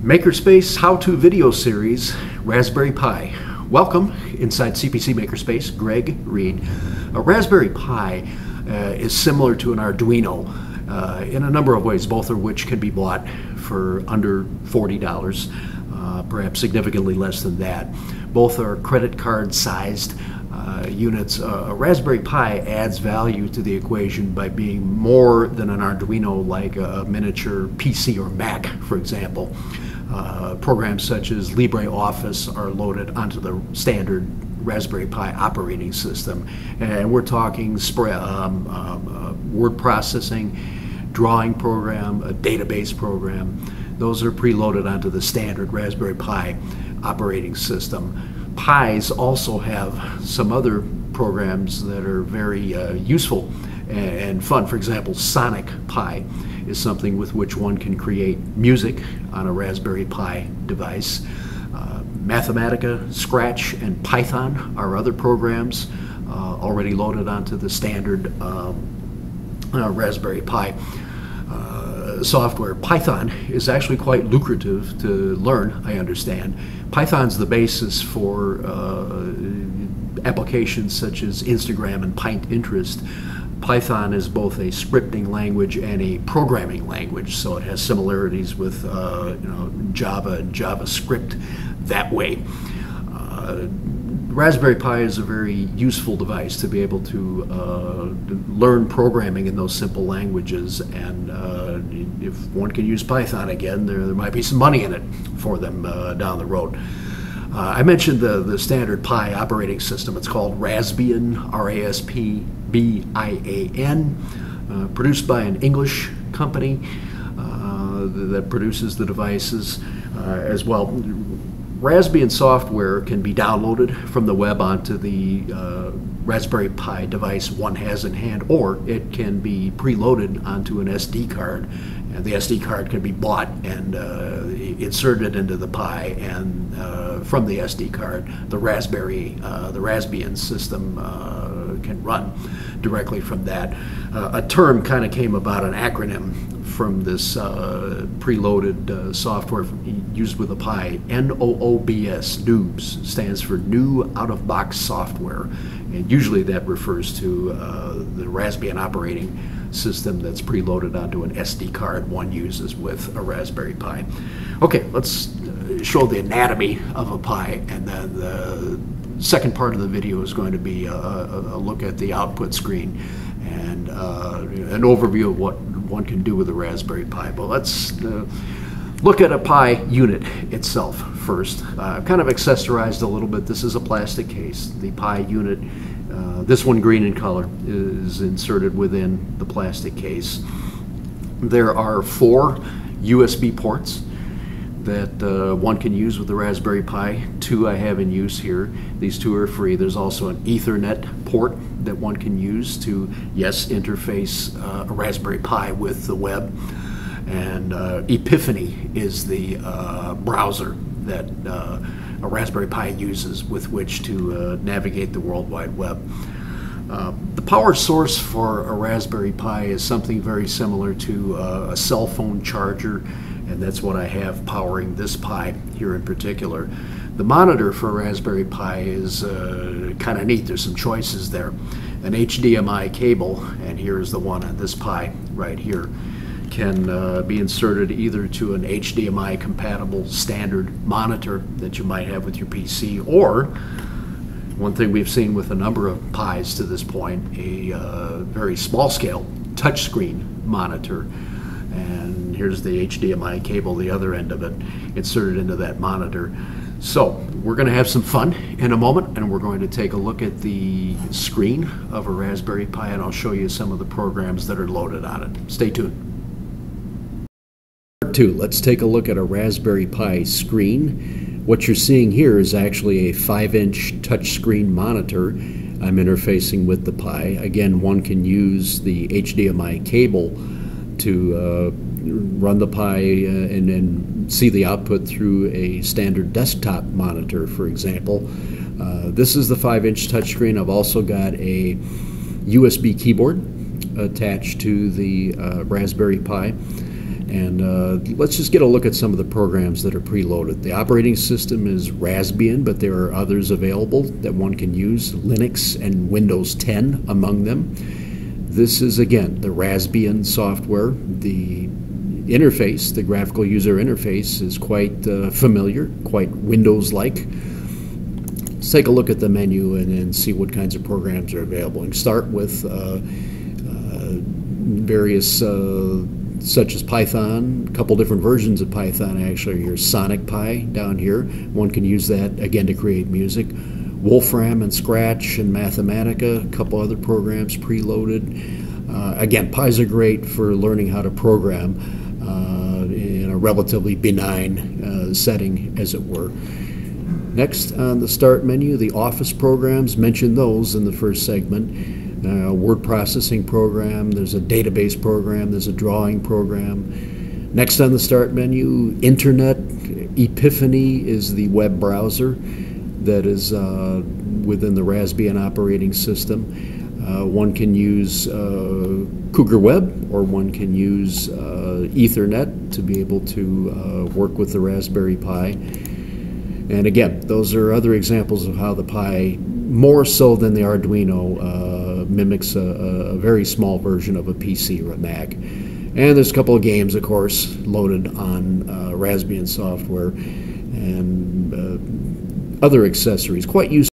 Makerspace how-to video series, Raspberry Pi. Welcome inside CPC Makerspace, Greg Reed. A Raspberry Pi is similar to an Arduino in a number of ways, both of which can be bought for under $40, perhaps significantly less than that. Both are credit card sized units. A Raspberry Pi adds value to the equation by being more than an Arduino, like a miniature PC or Mac, for example. Programs such as LibreOffice are loaded onto the standard Raspberry Pi operating system, and we're talking word processing, drawing program, a database program. Those are preloaded onto the standard Raspberry Pi operating system. Pis also have some other programs that are very useful and fun. For example, Sonic Pi is something with which one can create music on a Raspberry Pi device. Mathematica, Scratch, and Python are other programs already loaded onto the standard Raspberry Pi software. Python is actually quite lucrative to learn, I understand. Python's the basis for applications such as Instagram and Pinterest. Python is both a scripting language and a programming language, so it has similarities with Java and JavaScript that way. Raspberry Pi is a very useful device to be able to learn programming in those simple languages, and if one can use Python again, there might be some money in it for them down the road. I mentioned the standard Pi operating system. It's called Raspbian, R-A-S-P-B-I-A-N, produced by an English company that produces the devices as well. Raspbian software can be downloaded from the web onto the Raspberry Pi device one has in hand, or it can be preloaded onto an SD card, and the SD card can be bought and inserted into the Pi, and from the SD card, the Raspbian system can run directly from that. A term kind of came about, an acronym from this preloaded software used with the Pi. NOOBS, NOOBS, stands for New Out-of-Box Software, and usually that refers to the Raspbian operating system that's preloaded onto an SD card one uses with a Raspberry Pi. Okay, let's show the anatomy of a Pi, and then the second part of the video is going to be a look at the output screen and an overview of what one can do with a Raspberry Pi. But let's look at a Pi unit itself first. I've kind of accessorized a little bit. This is a plastic case. The Pi unit, this one green in color, is inserted within the plastic case. There are 4 USB ports that one can use with the Raspberry Pi. 2 I have in use here. These 2 are free. There's also an Ethernet port that one can use to, yes, interface a Raspberry Pi with the web. And Epiphany is the browser that a Raspberry Pi uses with which to navigate the World Wide Web. The power source for a Raspberry Pi is something very similar to a cell phone charger, and that's what I have powering this Pi here in particular. The monitor for a Raspberry Pi is kind of neat. There's some choices there. An HDMI cable, and here's the one on this Pi right here, can be inserted either to an HDMI compatible standard monitor that you might have with your PC, or one thing we've seen with a number of Pis to this point, a very small scale touchscreen monitor. And here's the HDMI cable, the other end of it, inserted into that monitor. So we're going to have some fun in a moment, and we're going to take a look at the screen of a Raspberry Pi, and I'll show you some of the programs that are loaded on it. Stay tuned. Part 2, let's take a look at a Raspberry Pi screen. What you're seeing here is actually a 5-inch touchscreen monitor I'm interfacing with the Pi. Again, one can use the HDMI cable to run the Pi and see the output through a standard desktop monitor, for example. This is the 5-inch touchscreen. I've also got a USB keyboard attached to the Raspberry Pi. And let's just get a look at some of the programs that are preloaded. The operating system is Raspbian, but there are others available that one can use, Linux and Windows 10 among them. This is, again, the Raspbian software. The interface, the graphical user interface, is quite familiar, quite Windows-like. Let's take a look at the menu and see what kinds of programs are available. And start with various such as Python, a couple different versions of Python actually. Here's SonicPy down here. One can use that again to create music. Wolfram and Scratch and Mathematica, a couple other programs preloaded. Again, Pis are great for learning how to program in a relatively benign setting, as it were. Next on the Start menu, the Office programs. Mentioned those in the first segment. Word processing program, there's a database program, there's a drawing program. Next on the Start menu, Internet. Epiphany is the web browser that is within the Raspbian operating system. One can use Cougar Web, or one can use Ethernet to be able to work with the Raspberry Pi. And again, those are other examples of how the Pi, more so than the Arduino, mimics a very small version of a PC or a Mac. And there's a couple of games, of course, loaded on Raspbian software and other accessories. Quite useful.